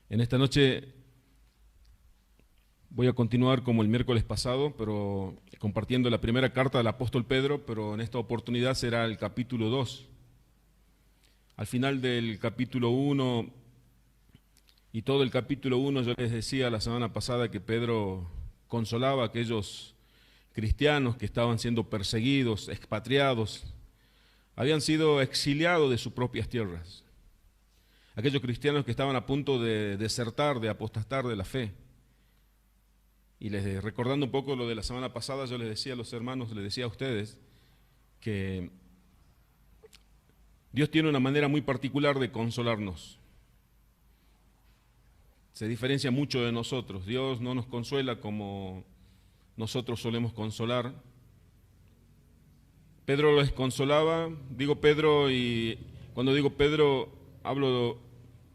En esta noche voy a continuar como el miércoles pasado, pero compartiendo la primera carta del apóstol Pedro, pero en esta oportunidad será el capítulo 2. Al final del capítulo 1 y todo el capítulo 1 yo les decía la semana pasada que Pedro consolaba a aquellos cristianos que estaban siendo perseguidos, expatriados, habían sido exiliados de sus propias tierras. Aquellos cristianos que estaban a punto de desertar, de apostatar de la fe. Y recordando un poco lo de la semana pasada, yo les decía a los hermanos, les decía a ustedes, que Dios tiene una manera muy particular de consolarnos. Se diferencia mucho de nosotros. Dios no nos consuela como nosotros solemos consolar. Pedro les consolaba, digo Pedro, y cuando digo Pedro hablo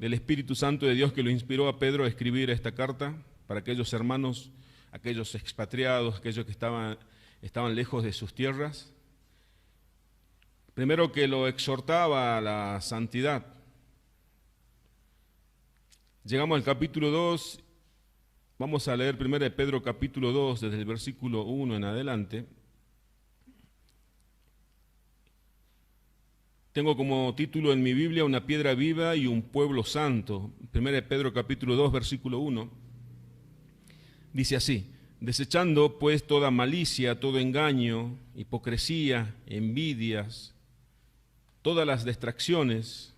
del Espíritu Santo de Dios que lo inspiró a Pedro a escribir esta carta para aquellos hermanos, aquellos expatriados, aquellos que estaban lejos de sus tierras. Primero que lo exhortaba a la santidad. Llegamos al capítulo 2, vamos a leer primero de Pedro capítulo 2, desde el versículo 1 en adelante. Tengo como título en mi Biblia una piedra viva y un pueblo santo. Primero de Pedro capítulo 2, versículo 1. Dice así: desechando pues toda malicia, todo engaño, hipocresía, envidias, todas las distracciones,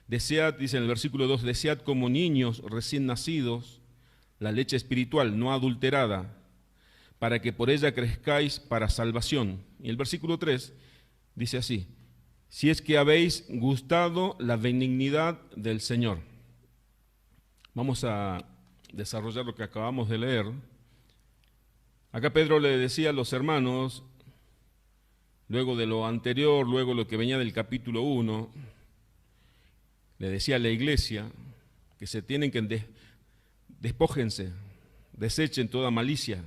desead, dice en el versículo 2, desead como niños recién nacidos la leche espiritual no adulterada, para que por ella crezcáis para salvación. Y el versículo 3 dice así: si es que habéis gustado la benignidad del Señor. Vamos a desarrollar lo que acabamos de leer. Acá Pedro le decía a los hermanos, luego de lo anterior, luego lo que venía del capítulo 1, le decía a la iglesia que se tienen que despójense, desechen toda malicia,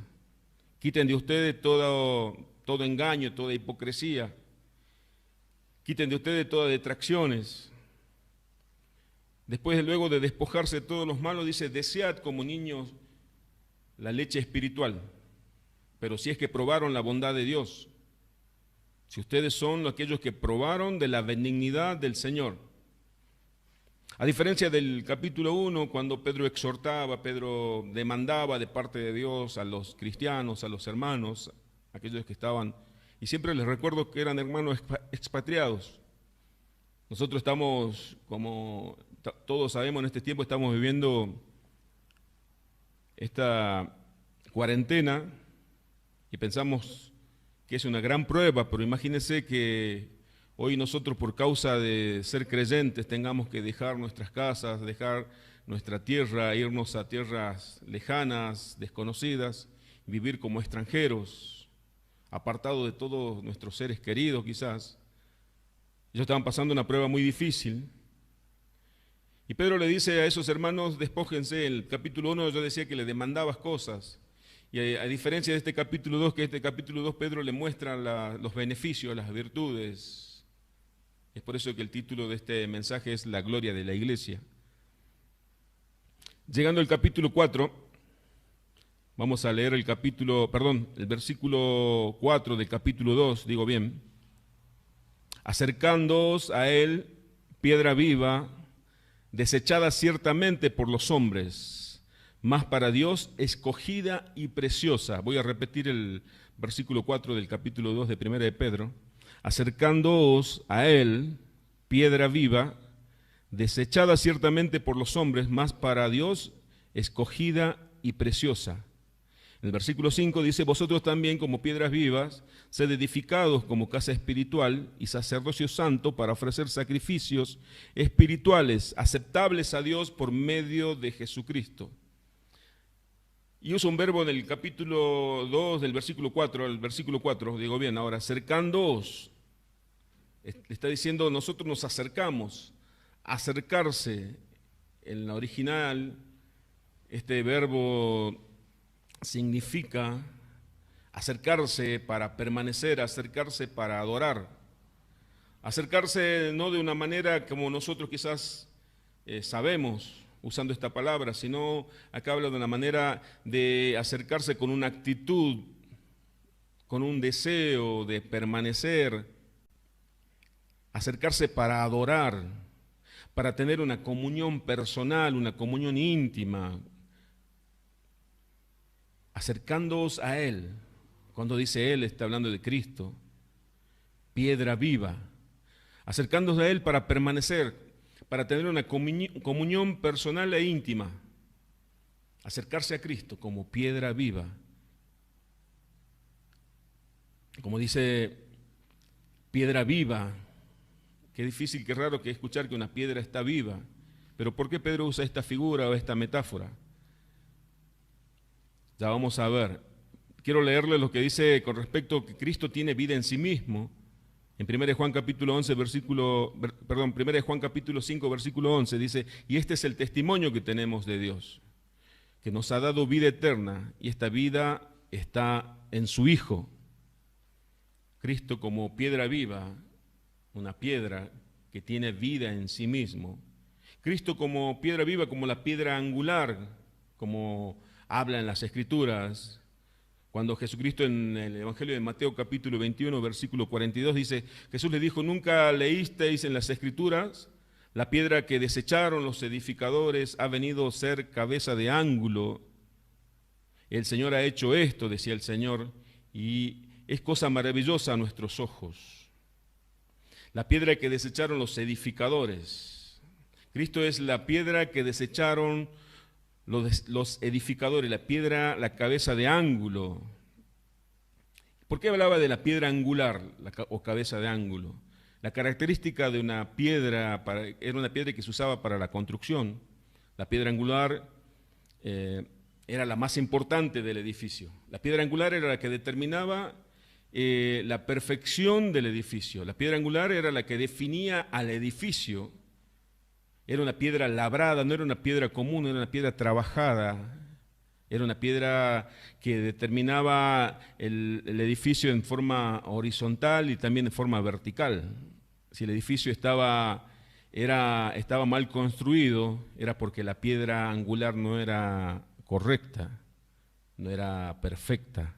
quiten de ustedes todo engaño, toda hipocresía, quiten de ustedes todas detracciones. Después, luego de despojarse de todos los malos, dice, desead como niños la leche espiritual. Pero si es que probaron la bondad de Dios, si ustedes son aquellos que probaron de la benignidad del Señor. A diferencia del capítulo 1, cuando Pedro exhortaba, Pedro demandaba de parte de Dios a los cristianos, a los hermanos, aquellos que estaban, y siempre les recuerdo que eran hermanos expatriados. Nosotros estamos, como todos sabemos, en este tiempo estamos viviendo esta cuarentena y pensamos que es una gran prueba, pero imagínense que hoy nosotros por causa de ser creyentes tengamos que dejar nuestras casas, dejar nuestra tierra, irnos a tierras lejanas, desconocidas, vivir como extranjeros, apartados de todos nuestros seres queridos quizás. Ellos estaban pasando una prueba muy difícil. Y Pedro le dice a esos hermanos, despójense. En el capítulo 1 yo decía que le demandabas cosas. Y a diferencia de este capítulo 2, que este capítulo 2 Pedro le muestra los beneficios, las virtudes. Es por eso que el título de este mensaje es La gloria de la iglesia. Llegando al capítulo 4, vamos a leer el versículo 4 del capítulo 2, digo bien. Acercándoos a él, piedra viva, desechada ciertamente por los hombres, mas para Dios escogida y preciosa. Voy a repetir el versículo 4 del capítulo 2 de Primera de Pedro. Acercándoos a él, piedra viva, desechada ciertamente por los hombres, mas para Dios escogida y preciosa. En el versículo 5 dice, vosotros también como piedras vivas, sed edificados como casa espiritual y sacerdocio santo para ofrecer sacrificios espirituales aceptables a Dios por medio de Jesucristo. Y uso un verbo en el capítulo 2 del versículo 4, al versículo 4, digo bien, ahora, acercándoos. Le está diciendo, nosotros nos acercamos. Acercarse, en la original, este verbo significa acercarse para permanecer, acercarse para adorar. Acercarse no de una manera como nosotros quizás sabemos usando esta palabra, sino acá habla de una manera de acercarse con una actitud, con un deseo de permanecer, acercarse para adorar, para tener una comunión personal, una comunión íntima, acercándoos a Él. Cuando dice Él, está hablando de Cristo, piedra viva, acercándose a Él para permanecer, para tener una comunión personal e íntima, acercarse a Cristo como piedra viva. Como dice, piedra viva, qué difícil, qué raro que escuchar que una piedra está viva, pero ¿por qué Pedro usa esta figura o esta metáfora? Ya vamos a ver. Quiero leerle lo que dice con respecto a que Cristo tiene vida en sí mismo. En 1 Juan capítulo 1 Juan capítulo 5, versículo 11 dice, y este es el testimonio que tenemos de Dios, que nos ha dado vida eterna, y esta vida está en su Hijo. Cristo como piedra viva, una piedra que tiene vida en sí mismo. Cristo como piedra viva, como la piedra angular, como habla en las Escrituras. Cuando Jesucristo en el Evangelio de Mateo capítulo 21, versículo 42 dice, Jesús le dijo, ¿nunca leísteis en las Escrituras? La piedra que desecharon los edificadores ha venido a ser cabeza de ángulo. El Señor ha hecho esto, decía el Señor, y es cosa maravillosa a nuestros ojos. La piedra que desecharon los edificadores. Cristo es la piedra que desecharon los edificadores, la piedra, la cabeza de ángulo. ¿Por qué hablaba de la piedra angular o cabeza de ángulo? La característica de una piedra, era una piedra que se usaba para la construcción. La piedra angular era la más importante del edificio. La piedra angular era la que determinaba la perfección del edificio. La piedra angular era la que definía al edificio. Era una piedra labrada, no era una piedra común, era una piedra trabajada. Era una piedra que determinaba el edificio en forma horizontal y también en forma vertical. Si el edificio estaba mal construido, era porque la piedra angular no era correcta, no era perfecta.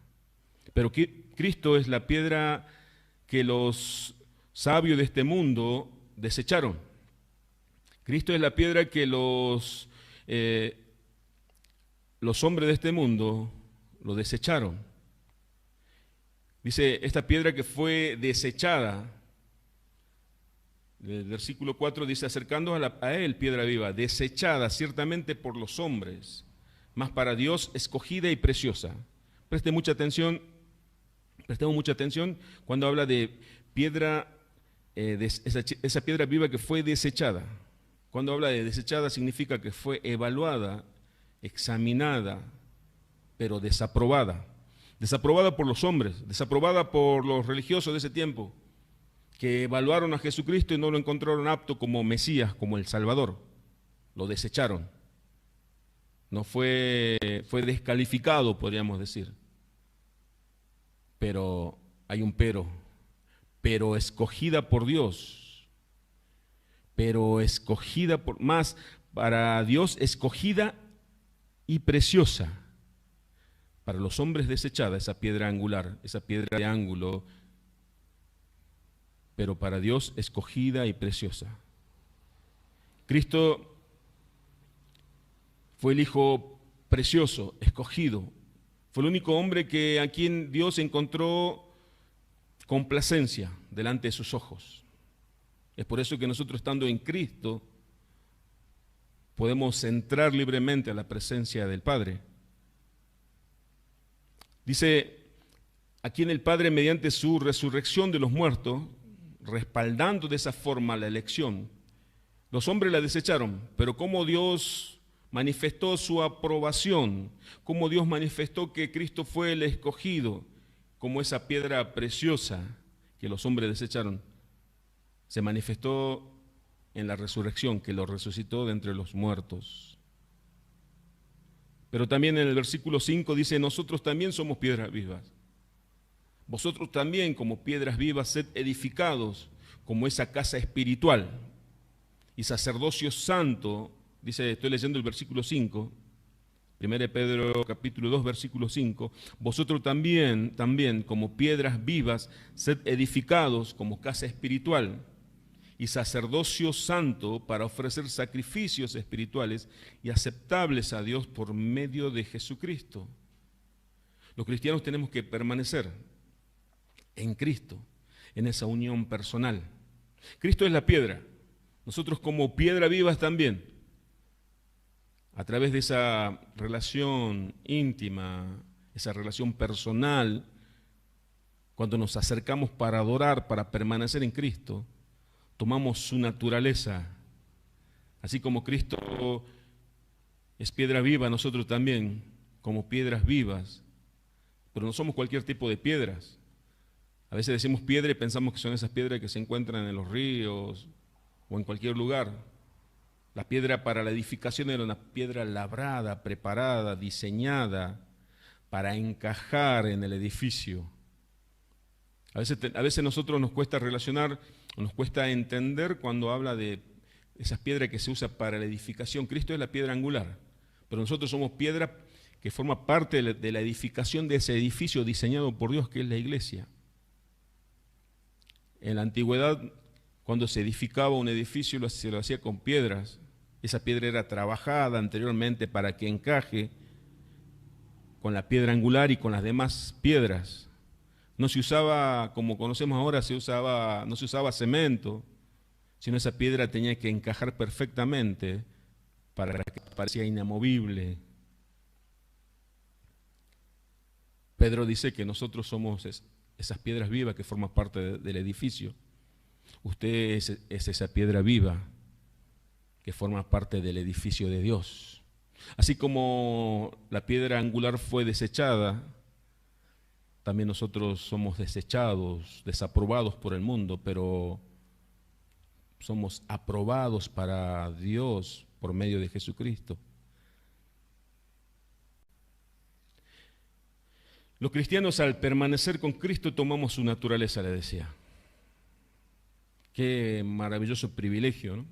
Pero Cristo es la piedra que los sabios de este mundo desecharon. Cristo es la piedra que los hombres de este mundo lo desecharon. Dice, esta piedra que fue desechada, el versículo 4 dice, acercando a él, piedra viva, desechada ciertamente por los hombres, mas para Dios escogida y preciosa. Prestemos mucha atención cuando habla de piedra, esa piedra viva que fue desechada. Cuando habla de desechada significa que fue evaluada, examinada, pero desaprobada. Desaprobada por los hombres, desaprobada por los religiosos de ese tiempo, que evaluaron a Jesucristo y no lo encontraron apto como Mesías, como el Salvador. Lo desecharon. No fue descalificado, podríamos decir. Pero hay un pero escogida por Dios. Pero escogida para Dios escogida y preciosa. Para los hombres desechada esa piedra angular, esa piedra de ángulo, pero para Dios escogida y preciosa. Cristo fue el Hijo precioso, escogido. Fue el único hombre a quien Dios encontró complacencia delante de sus ojos. Es por eso que nosotros, estando en Cristo, podemos entrar libremente a la presencia del Padre. Dice, aquí en el Padre, mediante su resurrección de los muertos, respaldando de esa forma la elección, los hombres la desecharon, pero como Dios manifestó su aprobación, como Dios manifestó que Cristo fue el escogido, como esa piedra preciosa que los hombres desecharon, se manifestó en la resurrección, que lo resucitó de entre los muertos. Pero también en el versículo 5 dice, nosotros también somos piedras vivas. Vosotros también, como piedras vivas, sed edificados como esa casa espiritual y sacerdocio santo dice, estoy leyendo el versículo 5, 1 Pedro capítulo 2, versículo 5, vosotros también, como piedras vivas, sed edificados como casa espiritual y sacerdocio santo para ofrecer sacrificios espirituales y aceptables a Dios por medio de Jesucristo. Los cristianos tenemos que permanecer en Cristo, en esa unión personal. Cristo es la piedra, nosotros como piedra vivas también, a través de esa relación íntima, esa relación personal, cuando nos acercamos para adorar, para permanecer en Cristo, tomamos su naturaleza. Así como Cristo es piedra viva, nosotros también, como piedras vivas, pero no somos cualquier tipo de piedras. A veces decimos piedra y pensamos que son esas piedras que se encuentran en los ríos o en cualquier lugar. La piedra para la edificación era una piedra labrada, preparada, diseñada para encajar en el edificio. A veces nosotros nos cuesta relacionar, o nos cuesta entender cuando habla de esas piedras que se usan para la edificación. Cristo es la piedra angular, pero nosotros somos piedra que forma parte de la edificación de ese edificio diseñado por Dios, que es la iglesia. En la antigüedad, cuando se edificaba un edificio, se lo hacía con piedras. Esa piedra era trabajada anteriormente para que encaje con la piedra angular y con las demás piedras. No se usaba, como conocemos ahora, no se usaba cemento, sino esa piedra tenía que encajar perfectamente para que parecía inamovible. Pedro dice que nosotros somos esas piedras vivas que forman parte del edificio. Usted es esa piedra viva que forma parte del edificio de Dios. Así como la piedra angular fue desechada, también nosotros somos desechados, desaprobados por el mundo, pero somos aprobados para Dios por medio de Jesucristo. Los cristianos, al permanecer con Cristo, tomamos su naturaleza, le decía. Qué maravilloso privilegio, ¿no?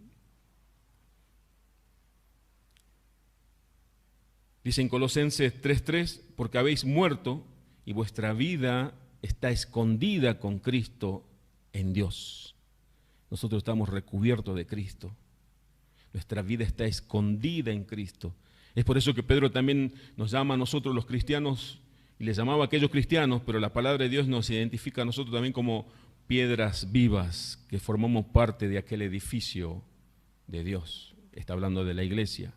Dice en Colosenses 3:3, porque habéis muerto y vuestra vida está escondida con Cristo en Dios. Nosotros estamos recubiertos de Cristo. Nuestra vida está escondida en Cristo. Es por eso que Pedro también nos llama a nosotros los cristianos, y les llamaba a aquellos cristianos, pero la palabra de Dios nos identifica a nosotros también como piedras vivas que formamos parte de aquel edificio de Dios. Está hablando de la iglesia.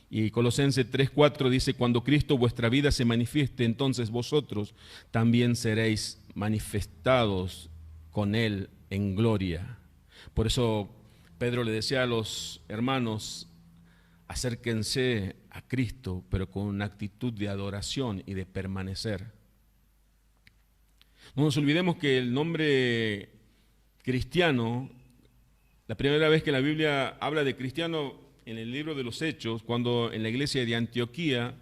Y Colosenses 3:4 dice, cuando Cristo vuestra vida se manifieste, entonces vosotros también seréis manifestados con Él en gloria. Por eso Pedro le decía a los hermanos, acérquense a Cristo, pero con una actitud de adoración y de permanecer. No nos olvidemos que el nombre cristiano, la primera vez que la Biblia habla de cristiano en el libro de los Hechos, cuando en la iglesia de Antioquía,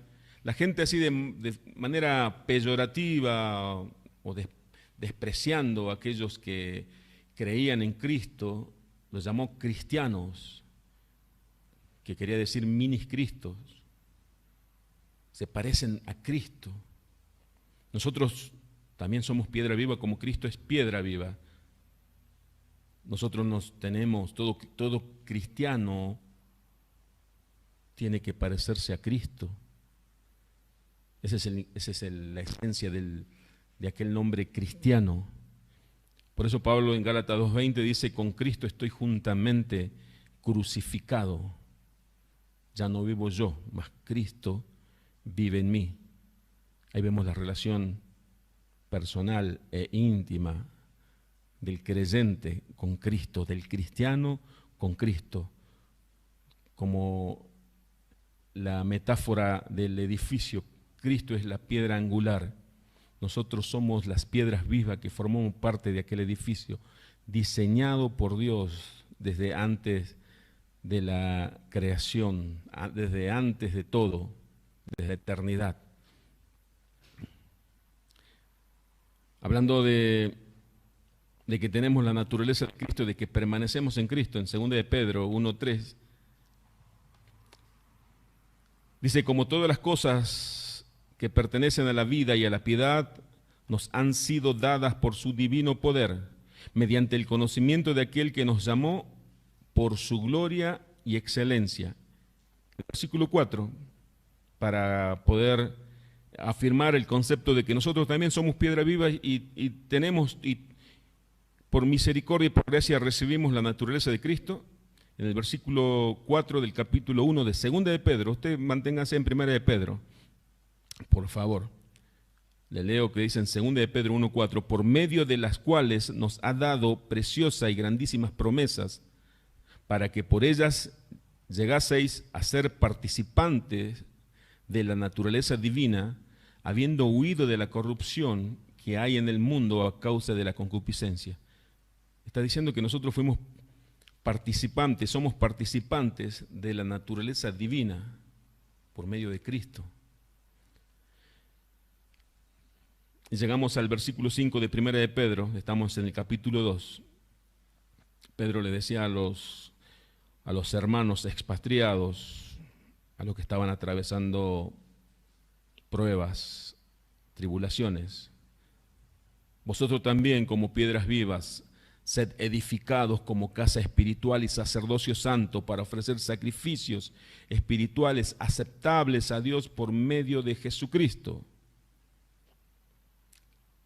la gente así de manera peyorativa o despreciando a aquellos que creían en Cristo, los llamó cristianos, que quería decir minis cristos. Se parecen a Cristo. Nosotros también somos piedra viva como Cristo es piedra viva. Nosotros nos tenemos, todo cristiano tiene que parecerse a Cristo. Esa es la esencia de aquel nombre cristiano. Por eso Pablo en Gálatas 2:20 dice, con Cristo estoy juntamente crucificado. Ya no vivo yo, mas Cristo vive en mí. Ahí vemos la relación personal e íntima del creyente con Cristo, del cristiano con Cristo, como la metáfora del edificio. Cristo es la piedra angular, nosotros somos las piedras vivas que formamos parte de aquel edificio diseñado por Dios desde antes de la creación, desde antes de todo, desde la eternidad. Hablando de que tenemos la naturaleza de Cristo, de que permanecemos en Cristo, en 2 de Pedro 1:3, Dice, como todas las cosas que pertenecen a la vida y a la piedad, nos han sido dadas por su divino poder, mediante el conocimiento de aquel que nos llamó por su gloria y excelencia. El versículo 4, para poder afirmar el concepto de que nosotros también somos piedra viva y tenemos, y por misericordia y por gracia recibimos la naturaleza de Cristo. En el versículo 4 del capítulo 1 de Segunda de Pedro, usted manténgase en Primera de Pedro, por favor. Le leo que dice en Segunda de Pedro 1:4, por medio de las cuales nos ha dado preciosas y grandísimas promesas, para que por ellas llegaseis a ser participantes de la naturaleza divina, habiendo huido de la corrupción que hay en el mundo a causa de la concupiscencia. Está diciendo que nosotros fuimos participantes, somos participantes de la naturaleza divina por medio de Cristo. Y llegamos al versículo 5 de Primera de Pedro, estamos en el capítulo 2. Pedro le decía a los hermanos expatriados, a los que estaban atravesando pruebas, tribulaciones, vosotros también como piedras vivas, sed edificados como casa espiritual y sacerdocio santo para ofrecer sacrificios espirituales aceptables a Dios por medio de Jesucristo.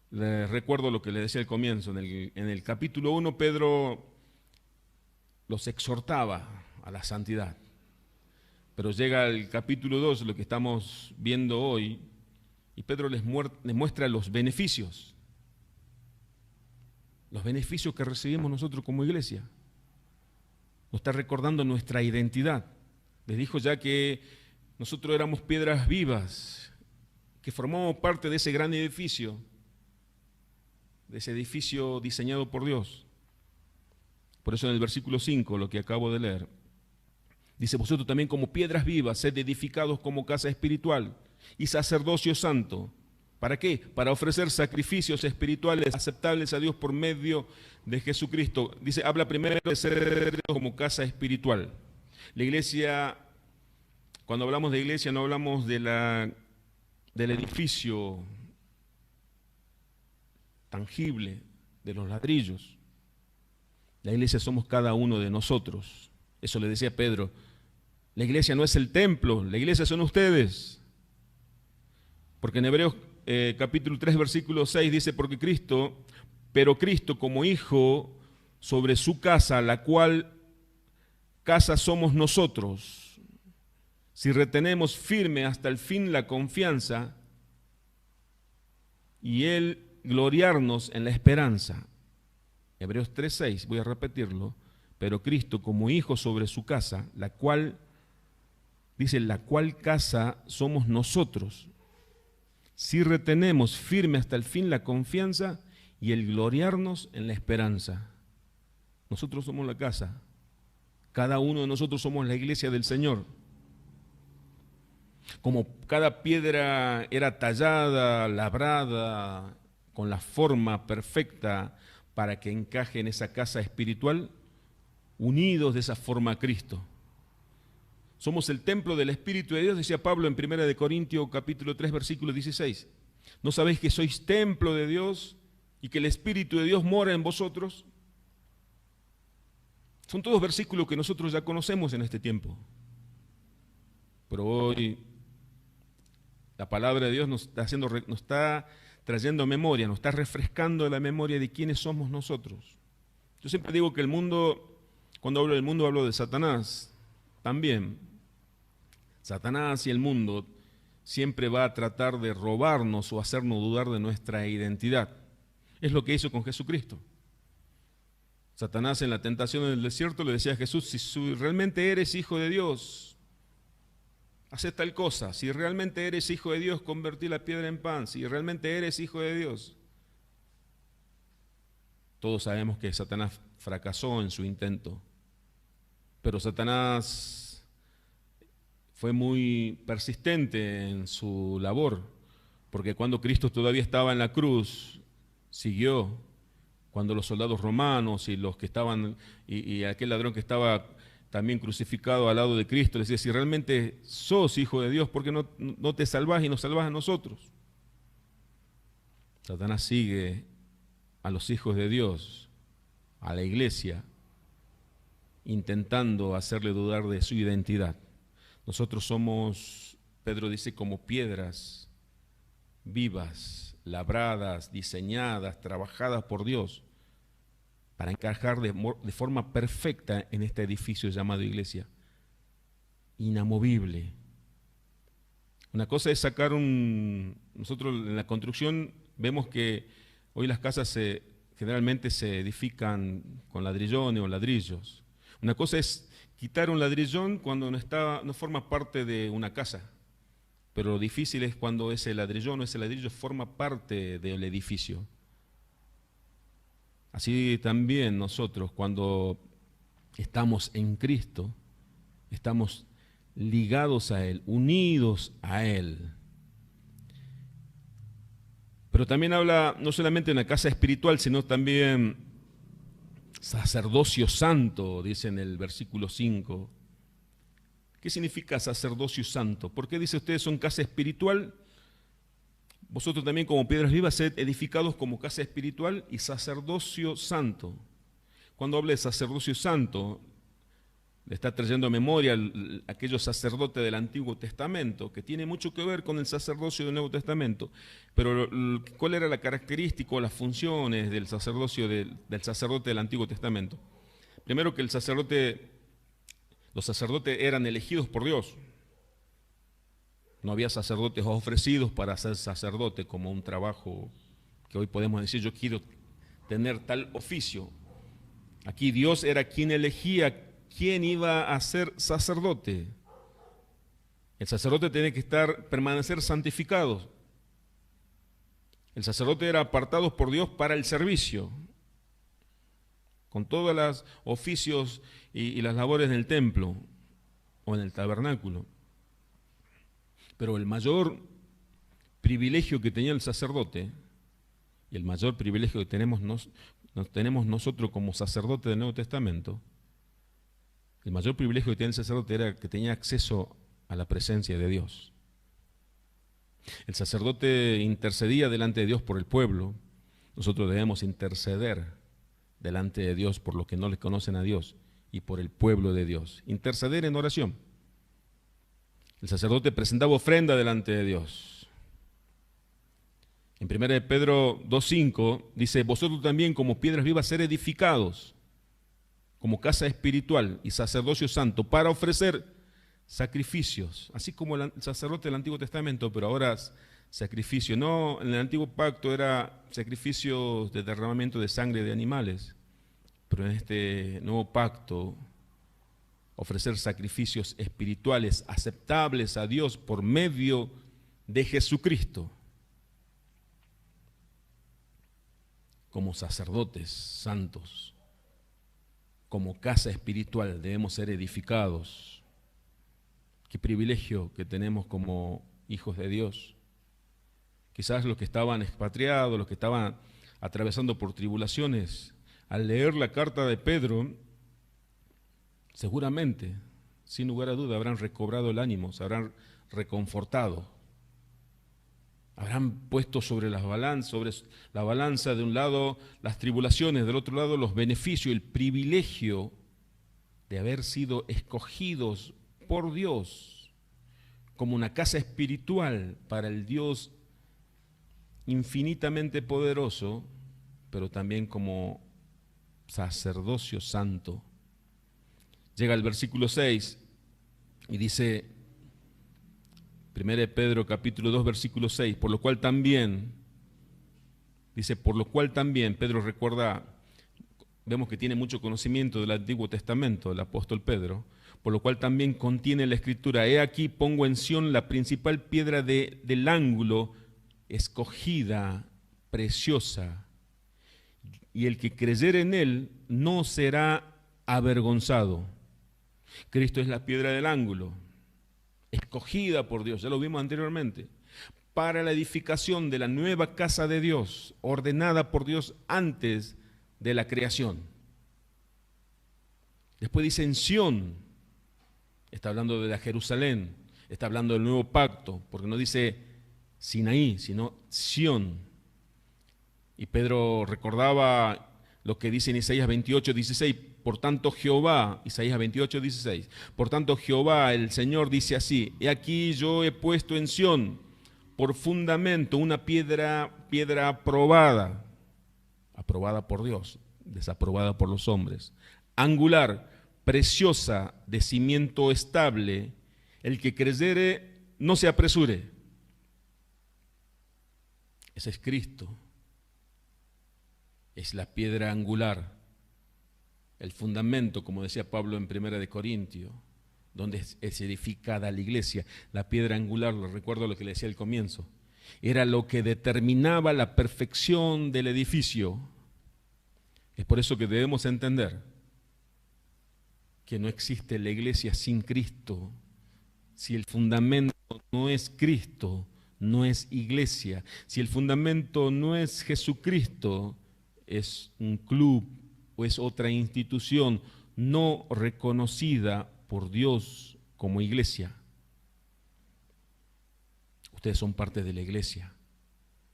Les recuerdo lo que le decía al comienzo, en el capítulo 1 Pedro los exhortaba a la santidad, pero llega el capítulo 2, lo que estamos viendo hoy, y Pedro les muestra los beneficios que recibimos nosotros como iglesia. Nos está recordando nuestra identidad. Les dijo ya que nosotros éramos piedras vivas, que formamos parte de ese gran edificio, de ese edificio diseñado por Dios. Por eso en el versículo 5, lo que acabo de leer, dice, vosotros también como piedras vivas, sed edificados como casa espiritual y sacerdocio santo. ¿Para qué? Para ofrecer sacrificios espirituales aceptables a Dios por medio de Jesucristo. Dice, habla primero de ser como casa espiritual. La iglesia, cuando hablamos de iglesia, no hablamos del edificio tangible, de los ladrillos. La iglesia somos cada uno de nosotros. Eso le decía Pedro. La iglesia no es el templo, la iglesia son ustedes. Porque en Hebreos capítulo 3, versículo 6 dice, pero Cristo como hijo sobre su casa, la cual casa somos nosotros, si retenemos firme hasta el fin la confianza y Él gloriarnos en la esperanza. Hebreos 3, 6, voy a repetirlo, pero Cristo como hijo sobre su casa, la cual, dice, la cual casa somos nosotros, si retenemos firme hasta el fin la confianza y el gloriarnos en la esperanza. Nosotros somos la casa, cada uno de nosotros somos la iglesia del Señor. Como cada piedra era tallada, labrada, con la forma perfecta para que encaje en esa casa espiritual, unidos de esa forma a Cristo. Somos el templo del Espíritu de Dios, decía Pablo en 1 Corintios capítulo 3, versículo 16. ¿No sabéis que sois templo de Dios y que el Espíritu de Dios mora en vosotros? Son todos versículos que nosotros ya conocemos en este tiempo. Pero hoy la palabra de Dios nos está trayendo memoria, nos está refrescando la memoria de quiénes somos nosotros. Yo siempre digo que el mundo, cuando hablo del mundo, hablo de Satanás también. Satanás y el mundo siempre va a tratar de robarnos o hacernos dudar de nuestra identidad. Es lo que hizo con Jesucristo. Satanás en la tentación en el desierto le decía a Jesús, si realmente eres hijo de Dios, haz tal cosa. Si realmente eres hijo de Dios, convertí la piedra en pan. Si realmente eres hijo de Dios. Todos sabemos que Satanás fracasó en su intento, pero Satanás fue muy persistente en su labor, porque cuando Cristo todavía estaba en la cruz, siguió. Cuando los soldados romanos y los que estaban, y aquel ladrón que estaba también crucificado al lado de Cristo, le decía, si realmente sos hijo de Dios, ¿por qué no te salvás y nos salvás a nosotros? Satanás sigue a los hijos de Dios, a la iglesia, intentando hacerle dudar de su identidad. Nosotros somos, Pedro dice, como piedras vivas, labradas, diseñadas, trabajadas por Dios, para encajar de forma perfecta en este edificio llamado iglesia, inamovible. Una cosa es sacar nosotros en la construcción vemos que hoy las casas generalmente se edifican con ladrillones o ladrillos. Una cosa es quitar un ladrillón cuando no forma parte de una casa, pero lo difícil es cuando ese ladrillón o ese ladrillo forma parte del edificio. Así también nosotros, cuando estamos en Cristo, estamos ligados a Él, unidos a Él. Pero también habla no solamente de una casa espiritual, sino también sacerdocio santo, dice en el versículo 5. ¿Qué significa sacerdocio santo? ¿Por qué dice ustedes son casa espiritual? Vosotros también como piedras vivas sed edificados como casa espiritual y sacerdocio santo. Cuando habla de sacerdocio santo, le está trayendo a memoria aquellos sacerdotes del Antiguo Testamento, que tiene mucho que ver con el sacerdocio del Nuevo Testamento. Pero ¿cuál era la característica o las funciones del sacerdocio del sacerdote del Antiguo Testamento? Primero que los sacerdotes eran elegidos por Dios. No había sacerdotes ofrecidos para ser sacerdote como un trabajo que hoy podemos decir, yo quiero tener tal oficio. Aquí Dios era quien elegía quién iba a ser sacerdote. El sacerdote tenía que permanecer santificado. El sacerdote era apartado por Dios para el servicio, con todos los oficios y las labores del templo o en el tabernáculo. Pero el mayor privilegio que tenía el sacerdote, y el mayor privilegio que tenemos nosotros como sacerdote del Nuevo Testamento, el mayor privilegio que tenía el sacerdote era que tenía acceso a la presencia de Dios. El sacerdote intercedía delante de Dios por el pueblo. Nosotros debemos interceder delante de Dios por los que no le conocen a Dios y por el pueblo de Dios. Interceder en oración. El sacerdote presentaba ofrenda delante de Dios. En 1 Pedro 2:5 dice, vosotros también como piedras vivas ser edificados como casa espiritual y sacerdocio santo para ofrecer sacrificios, así como el sacerdote del Antiguo Testamento, pero ahora sacrificio. No, en el Antiguo Pacto era sacrificios de derramamiento de sangre de animales, pero en este nuevo pacto ofrecer sacrificios espirituales aceptables a Dios por medio de Jesucristo. Como sacerdotes santos, como casa espiritual debemos ser edificados. Qué privilegio que tenemos como hijos de Dios. Quizás los que estaban expatriados, los que estaban atravesando por tribulaciones, al leer la carta de Pedro, seguramente, sin lugar a duda, habrán recobrado el ánimo, se habrán reconfortado. Habrán puesto sobre la balanza de un lado las tribulaciones, del otro lado los beneficios, el privilegio de haber sido escogidos por Dios como una casa espiritual para el Dios infinitamente poderoso, pero también como sacerdocio santo. Llega el versículo 6 y dice, 1 Pedro capítulo 2 versículo 6, por lo cual también, Pedro recuerda, vemos que tiene mucho conocimiento del Antiguo Testamento, el apóstol Pedro, por lo cual también contiene la Escritura, he aquí pongo en Sión la principal piedra del ángulo, escogida, preciosa, y el que creyere en él no será avergonzado. Cristo es la piedra del ángulo, escogida por Dios, ya lo vimos anteriormente, para la edificación de la nueva casa de Dios, ordenada por Dios antes de la creación. Después dice en Sión, está hablando de la Jerusalén, está hablando del nuevo pacto, porque no dice Sinaí, sino Sión. Y Pedro recordaba lo que dice en Isaías 28:16, por tanto Jehová, Isaías 28:16, por tanto Jehová, el Señor dice así, he aquí yo he puesto en Sión por fundamento una piedra aprobada, aprobada por Dios, desaprobada por los hombres, angular, preciosa, de cimiento estable, el que creyere no se apresure. Ese es Cristo. Es la piedra angular, el fundamento, como decía Pablo en 1 Corintios, donde es edificada la iglesia. La piedra angular, lo recuerdo lo que le decía al comienzo, era lo que determinaba la perfección del edificio. Es por eso que debemos entender que no existe la iglesia sin Cristo. Si el fundamento no es Cristo, no es iglesia. Si el fundamento no es Jesucristo, es un club o es otra institución no reconocida por Dios como iglesia. Ustedes son parte de la iglesia,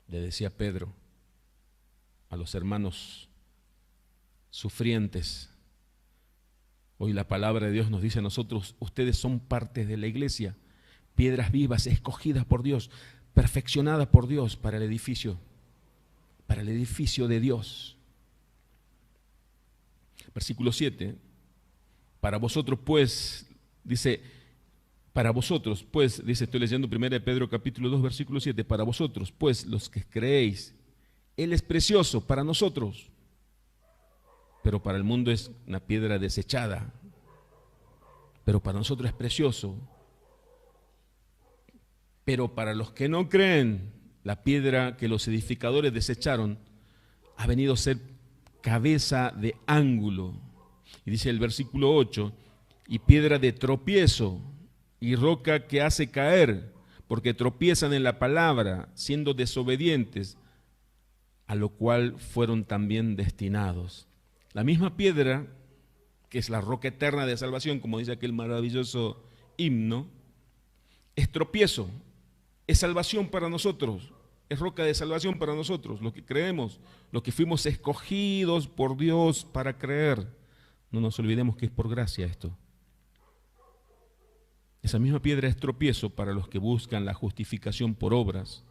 le decía Pedro a los hermanos sufrientes. Hoy la palabra de Dios nos dice a nosotros, ustedes son parte de la iglesia, piedras vivas, escogidas por Dios, perfeccionadas por Dios para el edificio de Dios. Versículo 7, para vosotros pues, dice, estoy leyendo 1 Pedro capítulo 2, versículo 7, para vosotros pues, los que creéis, Él es precioso para nosotros, pero para el mundo es una piedra desechada, pero para nosotros es precioso. Pero para los que no creen, la piedra que los edificadores desecharon ha venido a ser cabeza de ángulo. Y dice el versículo 8, y piedra de tropiezo y roca que hace caer, porque tropiezan en la palabra, siendo desobedientes, a lo cual fueron también destinados. La misma piedra, que es la roca eterna de salvación, como dice aquel maravilloso himno, es tropiezo, es salvación para nosotros, es roca de salvación para nosotros, los que creemos, los que fuimos escogidos por Dios para creer. No nos olvidemos que es por gracia esto. Esa misma piedra es tropiezo para los que buscan la justificación por obras,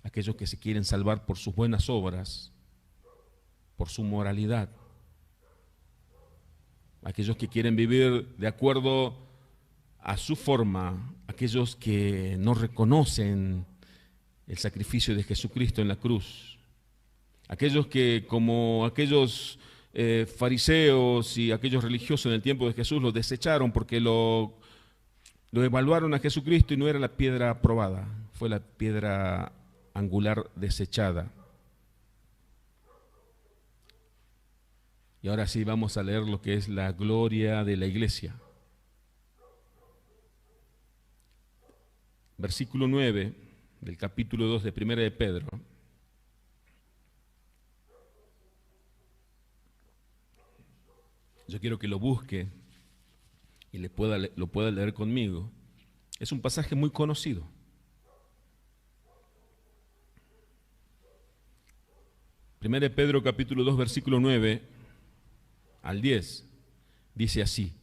aquellos que se quieren salvar por sus buenas obras, por su moralidad, aquellos que quieren vivir de acuerdo a su forma, aquellos que no reconocen el sacrificio de Jesucristo en la cruz, aquellos que, como aquellos fariseos y aquellos religiosos en el tiempo de Jesús, lo desecharon porque lo evaluaron a Jesucristo y no era la piedra aprobada, fue la piedra angular desechada. Y ahora sí vamos a leer lo que es la gloria de la iglesia. Versículo 9 del capítulo 2 de 1 de Pedro. Yo quiero que lo busque y lo pueda leer conmigo. Es un pasaje muy conocido. 1 de Pedro capítulo 2 versículo 9 al 10 dice así: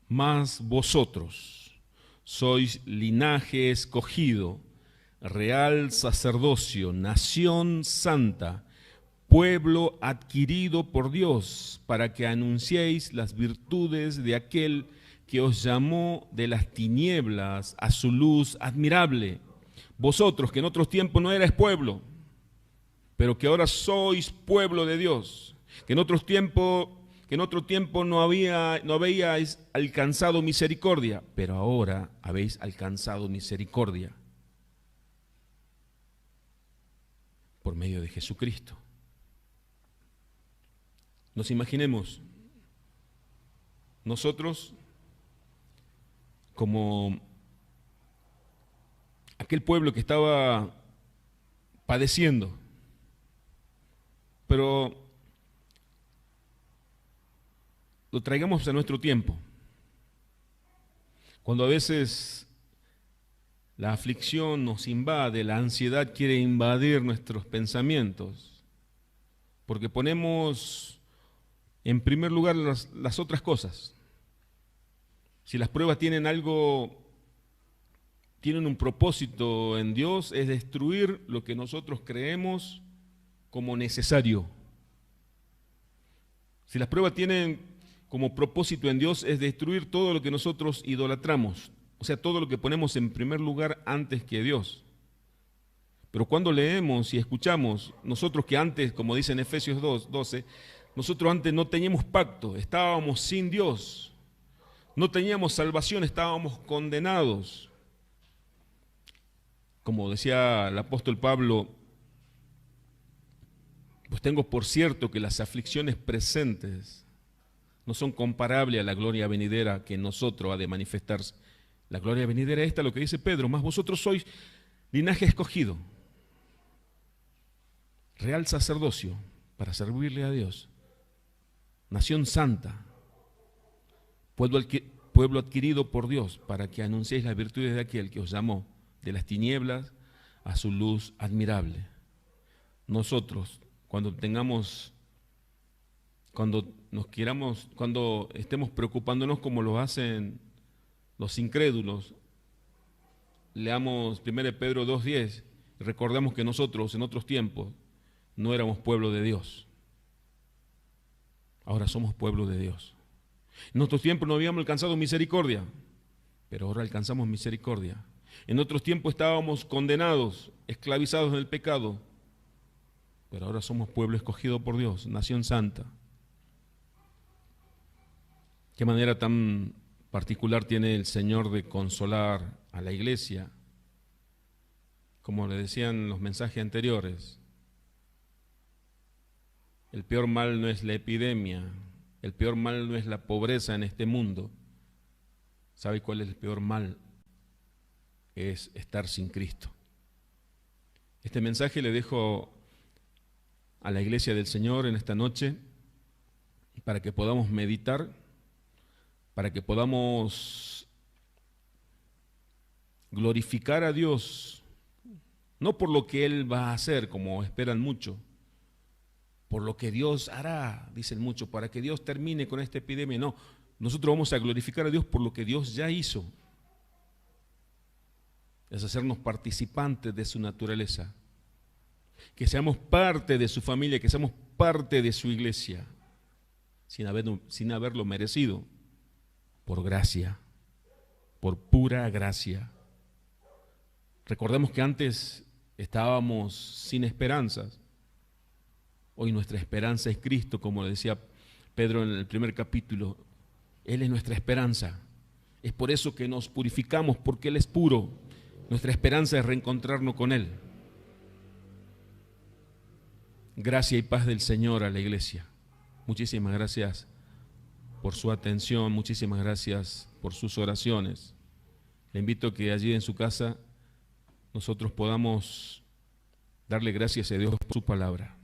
mas vosotros sois linaje escogido, real sacerdocio, nación santa, pueblo adquirido por Dios, para que anunciéis las virtudes de aquel que os llamó de las tinieblas a su luz admirable. Vosotros que en otros tiempos no erais pueblo, pero que ahora sois pueblo de Dios, que en otro tiempo no habíais alcanzado misericordia, pero ahora habéis alcanzado misericordia por medio de Jesucristo. Nos imaginemos nosotros como aquel pueblo que estaba padeciendo, pero lo traigamos a nuestro tiempo. Cuando a veces la aflicción nos invade, la ansiedad quiere invadir nuestros pensamientos, porque ponemos en primer lugar las otras cosas. Si las pruebas tienen un propósito en Dios, es destruir lo que nosotros creemos como necesario. Si las pruebas tienen como propósito en Dios, es destruir todo lo que nosotros idolatramos, o sea, todo lo que ponemos en primer lugar antes que Dios. Pero cuando leemos y escuchamos, nosotros que antes, como dice en Efesios 2:12, nosotros antes no teníamos pacto, estábamos sin Dios, no teníamos salvación, estábamos condenados. Como decía el apóstol Pablo, pues tengo por cierto que las aflicciones presentes no son comparables a la gloria venidera que en nosotros ha de manifestarse. La gloria venidera esta, lo que dice Pedro, más vosotros sois linaje escogido, real sacerdocio para servirle a Dios, nación santa, pueblo adquirido por Dios, para que anunciéis las virtudes de aquel que os llamó de las tinieblas a su luz admirable. Nosotros, cuando estemos preocupándonos como lo hacen los incrédulos, leamos 1 Pedro 2:10 y recordamos que nosotros en otros tiempos no éramos pueblo de Dios. Ahora somos pueblo de Dios. En otros tiempos no habíamos alcanzado misericordia, pero ahora alcanzamos misericordia. En otros tiempos estábamos condenados, esclavizados en el pecado, pero ahora somos pueblo escogido por Dios, nación santa. Qué manera tan particular tiene el Señor de consolar a la iglesia, como le decían los mensajes anteriores. El peor mal no es la epidemia, el peor mal no es la pobreza en este mundo. ¿Sabe cuál es el peor mal? Es estar sin Cristo. Este mensaje le dejo a la iglesia del Señor en esta noche para que podamos meditar, para que podamos glorificar a Dios, no por lo que Él va a hacer, como esperan mucho, por lo que Dios hará, dicen mucho, para que Dios termine con esta epidemia. No, nosotros vamos a glorificar a Dios por lo que Dios ya hizo. Es hacernos participantes de su naturaleza, que seamos parte de su familia, que seamos parte de su iglesia, sin haberlo merecido, por gracia, por pura gracia. Recordemos que antes estábamos sin esperanzas. Hoy nuestra esperanza es Cristo, como le decía Pedro en el primer capítulo. Él es nuestra esperanza. Es por eso que nos purificamos, porque Él es puro. Nuestra esperanza es reencontrarnos con Él. Gracia y paz del Señor a la iglesia. Muchísimas gracias por su atención, muchísimas gracias por sus oraciones. Le invito a que allí en su casa nosotros podamos darle gracias a Dios por su palabra.